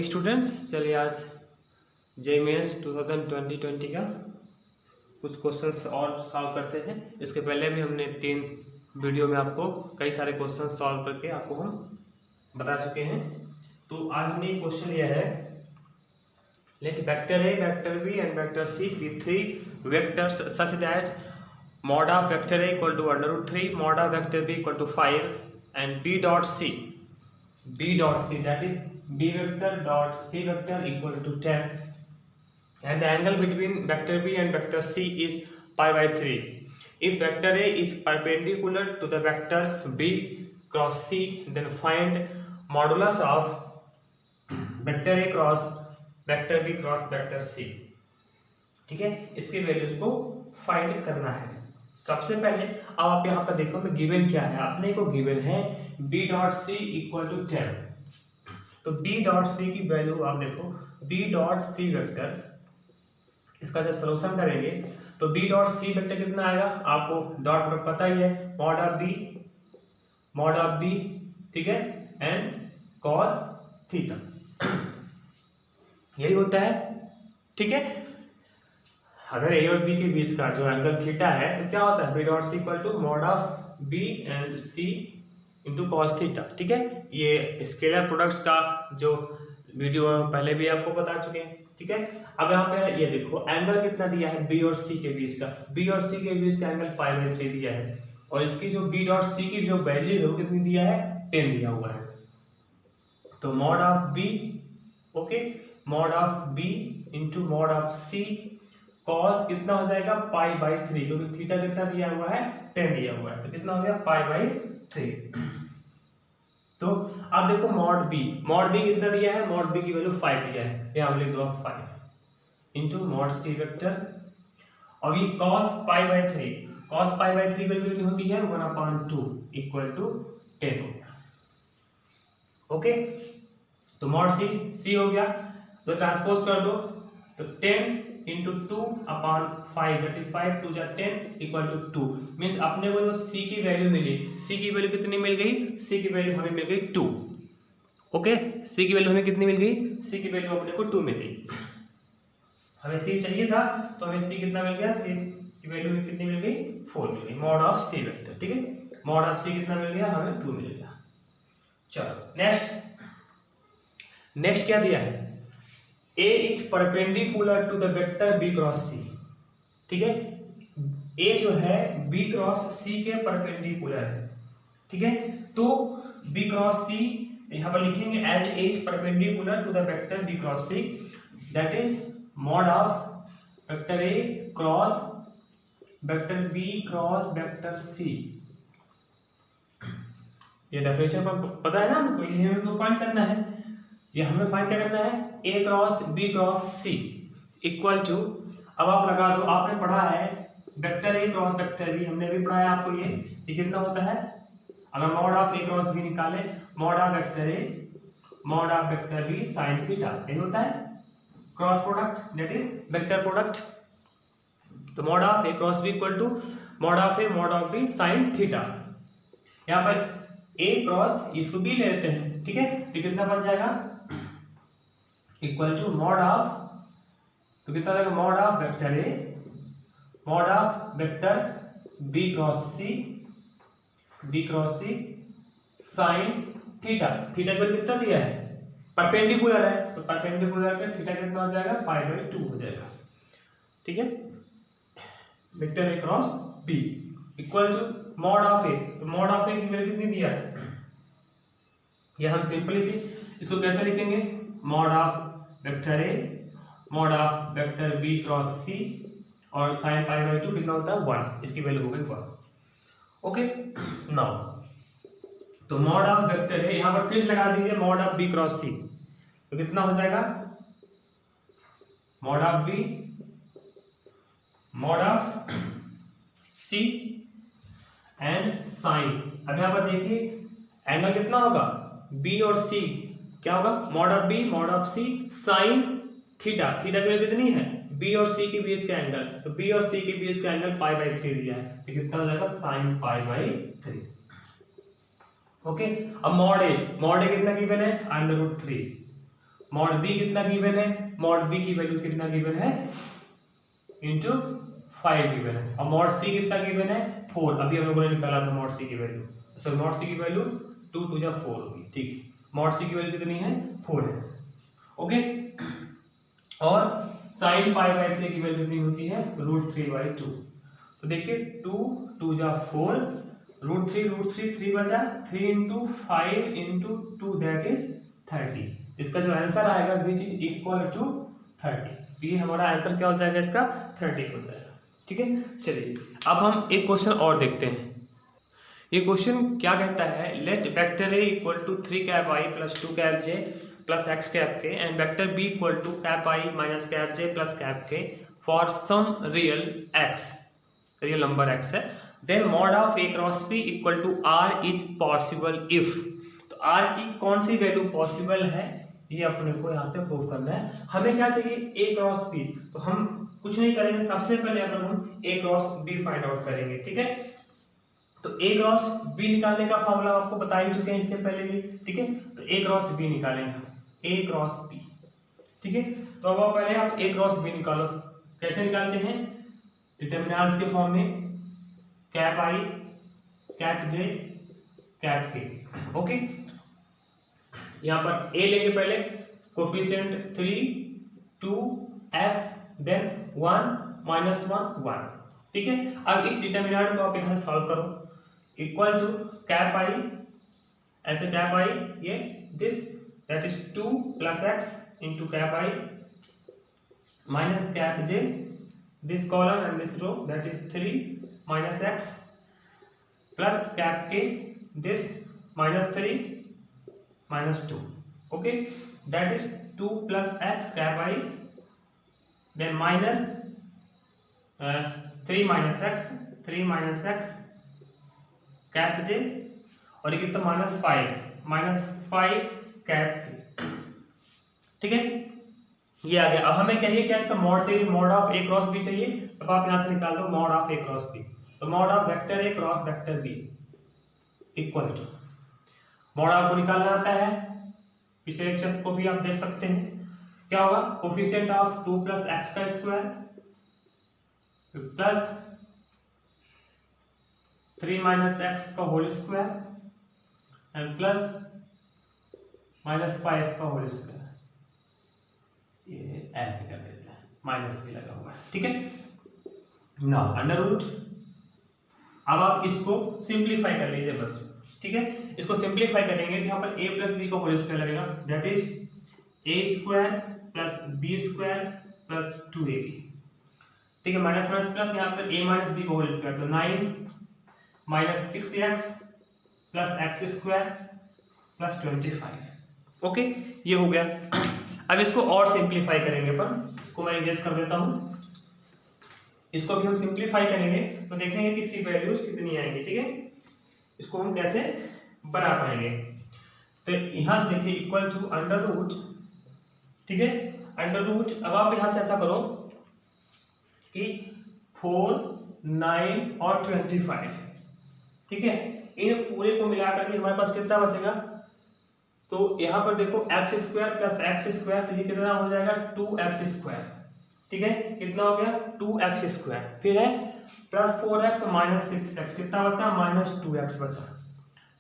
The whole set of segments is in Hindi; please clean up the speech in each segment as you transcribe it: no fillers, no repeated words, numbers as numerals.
मॉर्निंग स्टूडेंट्स, चलिए आज जेईई मेंस 2020 का कुछ क्वेश्चंस और सॉल्व करते हैं। इसके पहले भी हमने 3 वीडियो में आपको कई सारे क्वेश्चंस सॉल्व करके आपको हम बता चुके हैं। तो आज हमने क्वेश्चन लिया है, let vector A, vector B and vector C be 3 vectors such that mod of vector a equal to √3, mod of vector b equal to 5 and b dot c that is b vector dot c vector equal to 10 and the angle between vector b and vector c is pi by 3. If vector a is perpendicular to the vector b cross c, then find modulus of vector a cross vector b cross vector c. ठीक है, इसके वैल्यूज को फाइंड करना है। सबसे पहले अब आप यहाँ पर देखो तो गिवन क्या है, अपने को गिवन है b dot C equal to 10। तो b डॉट सी की वैल्यू आप देखो, b डॉट सी वेक्टर, इसका जब सॉल्यूशन करेंगे तो b डॉट सी वेक्टर कितना आएगा, आपको डॉट प्रोडक्ट पता ही है, मॉड ऑफ b, ठीक है, एंड कॉस थीटा, यही होता है। ठीक है, अगर ए और बी के बीच का जो एंगल थीटा है तो क्या होता है, B dot C equal to mod of B and C into cos theta. ठीक है, ये स्केलर प्रोडक्ट्स का जो वीडियो पहले भी आपको बता चुके हैं। ठीक है, अब यहाँ पे ये देखो एंगल कितना दिया है बी और सी के बीच का, बी और सी के बीच का एंगल पाई बाई 3 दिया है, और इसकी जो बी डॉट सी की जो वैल्यू है वो कितनी दिया है, 10 दिया हुआ है। तो mod of B, okay, mod of B into mod of C cos कितना हो जाएगा, पाई बाई 3, क्योंकि थीटा कितना दिया हुआ है, 10 दिया हुआ है, तो कितना हो गया, पाई बाई 3। तो अब देखो मॉड बी कितना दिया है, मॉड बी की वैल्यू 5 दिया है, यहाँ लिख दो 5 इंटू मॉड सी वेक्टर, और ये कॉस पाई बाई 3 वैल्यू कितनी होती है, 1/2 इक्वल टू 10 हो गया। ओके, तो मॉड सी हो गया, तो ट्रांसपोज कर दो, तो 10 इंटू 2/5 दैट इज 5 2 जा 10 इक्वल टू 2, मीन्स अपने को जो सी की वैल्यू मिली, सी की वैल्यू कितनी मिल गई, सी की वैल्यू हमें मिल गई 2। ओके, सी की वैल्यू हमें कितनी मिल गई, सी की वैल्यू अपने को 2 मिल गई। हमें सी चाहिए था तो हमें सी कितना मिल गया, सी की वैल्यू में कितनी मिल गई, 4 मिल गई, मॉड ऑफ सी वेक्टर। ठीक है, मॉड ऑफ सी कितना मिल गया, हमें 2 मिल गया। चलो नेक्स्ट क्या दिया है, A is perpendicular to the vector B cross C। ठीक है, A जो है B क्रॉस C के परपेंडिकुलर है। ठीक है, तो B क्रॉस C यहाँ पर लिखेंगे as A is perpendicular to the vector B cross C, that is mod of vector A cross vector B cross vector C। ये डेफिनेशन पता है ना हमको, ये हमें फाइंड करना है, ये हमें फाइंड क्या करना है, A cross B cross C equal to, अब आप लगा दो, आपने पढ़ा है vector A cross vector B, हमने भी पढ़ा है आपको, ये कितना होता है, अगर mod of A cross B निकाले, mod of vector A mod of vector B sine theta, ये होता है cross product, that is vector product. तो mod of A cross B equal to mod of A mod of B sine theta. यहाँ पर A क्रॉस इसको B ले लेते हैं, ठीक है, तो कितना बन जाएगा, इक्वल टू मॉड ऑफ, तो कितना रहेगा, mod of vector A mod of vector B cross C sine theta, theta को कितना दिया है, परपेंडिकुलर है, तो परपेंडिकुलर पे थीटा कितना हो जाएगा, पाई बाई 2 हो जाएगा। ठीक है, vector A cross B equal to mod of A, तो मॉड ऑफ ए की वैल्यू कितनी दिया है, ये हम सिंपली सी इसको कैसे लिखेंगे, mod of vector A mod of vector B cross C, और साइन पाई बाई 2 कितना होता है, 1, इसकी वैल्यू हो गई 1। ओके, नाउ तो मॉड ऑफ वेक्टर ए, यहां पर फिर लगा दीजिए mod of B cross C, तो कितना हो जाएगा, mod of B mod of C and sine. अब यहां पर देखिए एंगल कितना होगा, बी और सी क्या होगा, mod of B mod of C sine theta, theta की वैल्यू कितनी है, बी और सी के बीच का एंगल, तो बी और सी के बीच का एंगल पाई बाई 3 दिया है, तो कितना हो जाएगा, साइन पाई बाई 3। ओके, अब मॉड ए कितना गिवन है, √3, मॉड बी कितना गिवन है, मॉड बी की वैल्यू कितना गिवन है, इंटू 5 गिवन है, और मॉड सी कितना गिवन है 4, अभी हम लोगों ने निकाला था मॉड सी की वैल्यू, सो मॉड सी की वैल्यू 2 2 जा 4 होगी, ठीक, मॉड सी की वैल्यू कितनी है 4 है, ओके। और साइन पाई बाई 3 की वैल्यू कितनी होती है √3/2, तो देखिए 2 2 जा 4, √3 3 बचा, 3 इंटू 5 इंटू 2 दैट इज 30, इसका जो आंसर आएगा विच इज इक्वल टू 30, तो ये हमारा आंसर क्या हो जाएगा इसका 30 हो जाएगा, ठीक है। चलिए अब हम एक क्वेश्चन और देखते हैं। ये क्वेश्चन क्या कहता है, let vector A equal to 3 cap I plus 2 cap J plus X cap K and vector B equal to cap I minus cap J plus cap K for some real X, real number X है, then mod of A cross B equal to R is possible if, तो आर की कौन सी वैल्यू पॉसिबल है ये अपने को यहाँ से प्रूव करना है। हमें क्या चाहिए ए क्रॉस बी, तो हम कुछ नहीं करेंगे, सबसे पहले अपन हम ए क्रॉस बी फाइंड आउट करेंगे, ठीक है। तो ए क्रॉस बी निकालने का फॉर्मूला आपको बता ही चुके हैं इसके पहले भी, ठीक है। तो ए क्रॉस बी निकालेंगे, ए क्रॉस बी, ठीक है। तो अब पहले आप ए क्रॉस बी निकालो, कैसे निकालते हैं, डिटरमिनेंट्स के फॉर्म में, कैप आई कैप जे कैप के, ओके। यहाँ पर ए लेंगे पहले, कोफिशिएंट 3 2 x देन 1 -1 1, ठीक है। अब इस डिटरमिनेंट को आप यहाँ से सॉल्व करो, इक्वल टू कैप आई, ऐसे कैप आई ये this that is 2 + x into cap I minus cap J this column and this row that is 3 - x plus cap K this -3 -2, okay, that is 2 + x cap I then minus 3 - x cap j और ये कितना -5 कैप, ठीक है। ये आ गया। अब हमें चाहिए क्या, इसका मॉड चाहिए, mod of A cross B चाहिए, अब आप यहाँ से निकाल दो mod of A cross B, तो mod of vector A cross vector B equal to, mod आपको निकालना आता है, पिछले लेक्चर्स को भी आप देख सकते हैं, क्या होगा, कोफिशिएंट ऑफ 2 + x का स्क्वायर प्लस 3 - x का होल स्क्वायर एंड प्लस -5 का होल स्क्वायर, ये ऐसे कर देते हैं, माइनस भी लगा हुआ है, ठीक है ना, अंडर रूट। अब आप इसको सिंप्लीफाई कर लीजिए बस, ठीक है। इसको सिंप्लीफाई करेंगे तो यहाँ पर a + b का होल स्क्वायर लगेगा, that is a² + b² + 2ab, ठीक है, माइनस माइनस प्लस, यहाँ पर a - b का होल स्क्वायर, तो 9 - 6x + x² + 25, ओके, ये हो गया। अब इसको और सिंप्लीफाई करेंगे अपन, इसको मैं इरेज कर देता हूँ, इसको भी हम सिंप्लीफाई करेंगे तो देखेंगे कि इसकी वैल्यूज कितनी आएंगी, ठीक है। इसको हम कैसे बना पाएंगे, तो यहां से देखिए इक्वल टू अंडर रूट, ठीक है, अंडर रूट। अब आप यहां से ऐसा करो कि 4 9 और 25, ठीक है, इन पूरे को मिला करके हमारे पास कितना बचेगा, तो यहां पर देखो x² + x², तो ये कितना हो जाएगा 2x², ठीक है, कितना हो गया 2x², फिर है प्लस 4x - 6x, कितना बचा -2x बचा,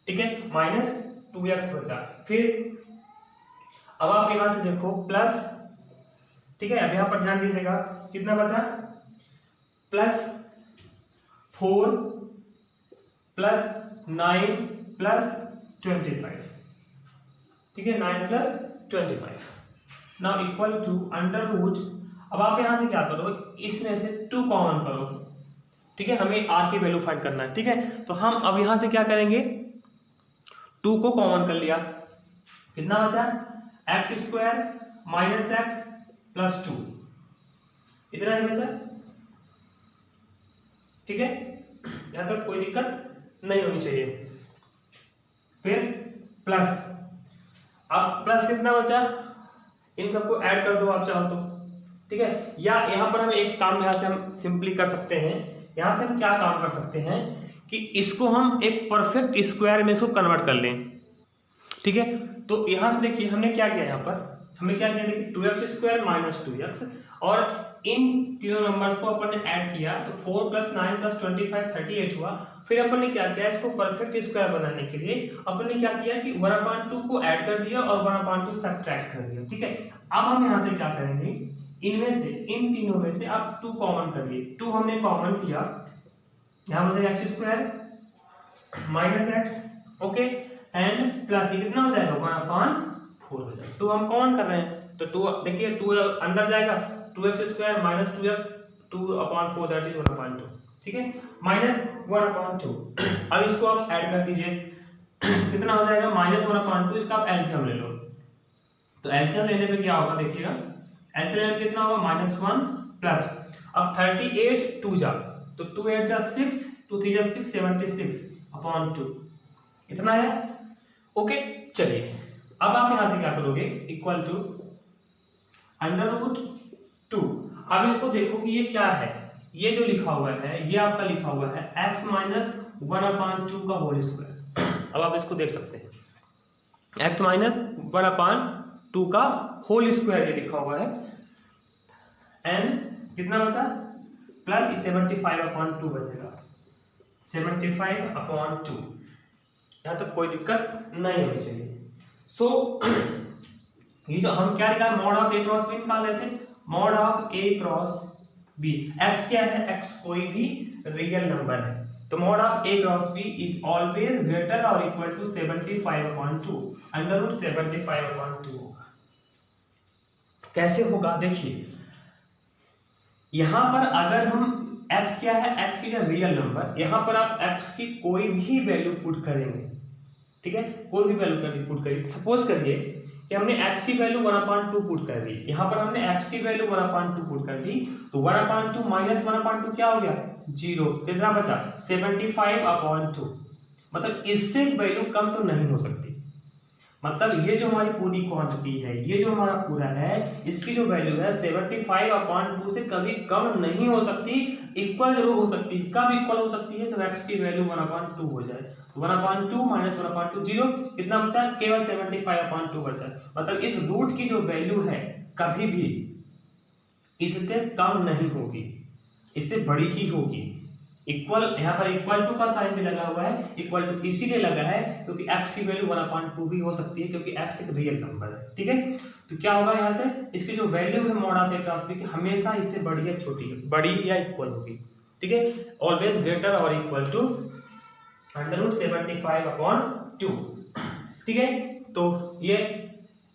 ठीक है, -2x बचा। फिर अब आप यहां से देखो प्लस, ठीक है, अब यहां पर ध्यान दीजिएगा कितना बचा, +4 + 9 + 25, ठीक है, 9 + 25 now equal to under root. अब आप यहां से क्या करो, इसमें से 2 कॉमन करो, ठीक है, हमें r की वैल्यू फाइंड करना है, ठीक है। तो हम अब यहां से क्या करेंगे, 2 को कॉमन कर लिया, कितना बचा x² - x + 2, इतना ही बचा, ठीक है, यहां तक कोई दिक्कत नहीं होनी चाहिए। फिर प्लस, अब प्लस कितना बचा, इन सबको ऐड कर दो आप चाहो तो, ठीक है, या यहां पर हम एक काम यहां से हम सिंपली कर सकते हैं, यहां से हम क्या काम कर सकते हैं कि इसको हम एक परफेक्ट स्क्वायर में इसको कन्वर्ट कर लें, ठीक है। तो यहां से देखिए हमने क्या किया, यहां पर हमें क्या किया देखिए 2x² माइनस 2x, और इन तीनों नंबर्स को अपन ने ऐड किया तो 4 + 9 + 25 38 हुआ। फिर अपन ने क्या किया, इसको परफेक्ट स्क्वायर बनाने के लिए अपन ने क्या किया कि 1/2 को ऐड कर दिया और 1/2 सब्ट्रैक्ट कर दिया, ठीक है। अब हम यहाँ से क्या करेंगे, इनमें से इन तीनों में से आप 2 कॉमन करिए। 2 हमने कॉमन किया, यहाँ बचेगा x² minus x, okay, and plus ये कितना हो जाएगा 1/4 हो जाएगा। 2 हम कॉमन कर रहे हैं तो 2 देखिए 2 अंदर जाएगा, 2x² minus 2x 2/4 that is 1/2, ठीक है, माइनस 1/2। अब इसको आप ऐड कर दीजिए, कितना हो जाएगा -1/2, इसका आप एलसीएम ले लो। तो एलसीएम लेने पे क्या होगा देखिएगा, एलसीएम लेने पे कितना होगा -1 प्लस, अब 38 2 जा तो 2 8 जा 6 2 3 जा 6 76/2 इतना है, ओके। चलिए अब आप यहां से क्या करोगे, इक्वल टू √2। अब इसको देखो कि ये क्या है, ये जो लिखा हुआ है ये आपका लिखा हुआ है x - 1/2 का होल स्क्वायर। अब आप इसको देख सकते हैं x - 1/2 का होल स्क्वायर ये लिखा हुआ है, एंड कितना बचा प्लस 75/2 बचेगा, 75/2। यहाँ तक कोई दिक्कत नहीं होनी चाहिए। सो ये जो हम क्या निकाल, mod of a cross b निकाल लेते हैं, mod of a cross b। x क्या है, x कोई भी रियल नंबर है, तो mod of a cross b is always greater और इक्वल टू 75/2, √75/2 होगा। कैसे होगा देखिए, यहां पर अगर हम x क्या है, x is a real number, यहां पर आप x की कोई भी वैल्यू पुट करेंगे, ठीक है, कोई भी वैल्यू पुट करिए। सपोज करिए कि हमने x की वैल्यू 1/2 पुट कर दी, यहां पर हमने x की वैल्यू 1/2 पुट कर दी, तो 1/2 माइनस 1/2 क्या हो गया 0, कितना बचा 75/2। मतलब इससे वैल्यू कम तो नहीं हो सकती, मतलब ये जो हमारी पूरी क्वांटिटी है, ये जो हमारा पूरा है, इसकी जो वैल्यू है 75/2 से कभी कम नहीं हो सकती, इक्वल जरूर हो सकती है। कब इक्वल हो सकती है, जब x की वैल्यू 1/2 हो जाए, तो 1/2 माइनस 1/2 0, कितना बचा केवल 75/2 बचा। मतलब इस रूट की जो वैल्यू है कभी भी इससे कम नहीं होगी, इससे बड़ी ही होगी। इक्वल, यहाँ पर इक्वल टू का साइन भी लगा हुआ है, इक्वल टू इसीलिए लगा है क्योंकि x की वैल्यू 1/2 भी हो सकती है, क्योंकि x एक रियल नंबर है, ठीक है। तो क्या होगा यहाँ से, इसकी जो वैल्यू है mod of a cross b की हमेशा इससे बड़ी या छोटी है, बड़ी या इक्वल होगी, ठीक है, ऑलवेज ग्रेटर और इक्वल टू √75/2, ठीक है। तो ये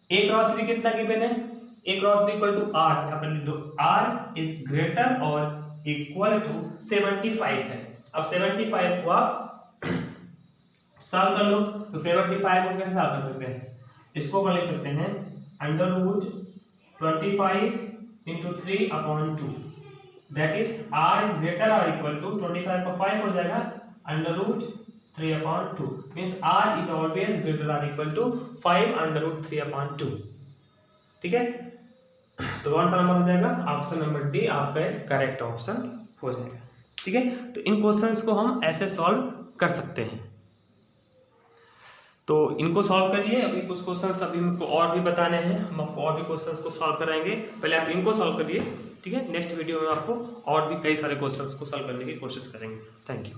a क्रॉस b कितना गिवन है, a cross b equal to r, अपन लिख दो r इज ग्रेटर और इक्वल टू 75 है। अब 75 को आप सॉल्व कर लो, तो 75 को कैसे सॉल्व कर सकते हैं, इसको अपन लिख सकते हैं √25 × 3/2, that is r is greater और इक्वल टू 25 का 5 हो जाएगा √3/2, means r is always greater और इक्वल टू 5 √3/2, ठीक है। तो कौन सा नंबर हो जाएगा, ऑप्शन नंबर डी आपका करेक्ट ऑप्शन हो जाएगा, ठीक है। तो इन क्वेश्चंस को हम ऐसे सॉल्व कर सकते हैं, तो इनको सॉल्व करिए। अभी कुछ क्वेश्चंस अभी हमको और भी बताने हैं, हम आपको और भी क्वेश्चंस को सॉल्व कराएंगे, पहले आप इनको सॉल्व करिए, ठीक है। नेक्स्ट वीडियो में आपको और भी कई सारे क्वेश्चंस को सॉल्व करने की कोशिश करेंगे। Thank you.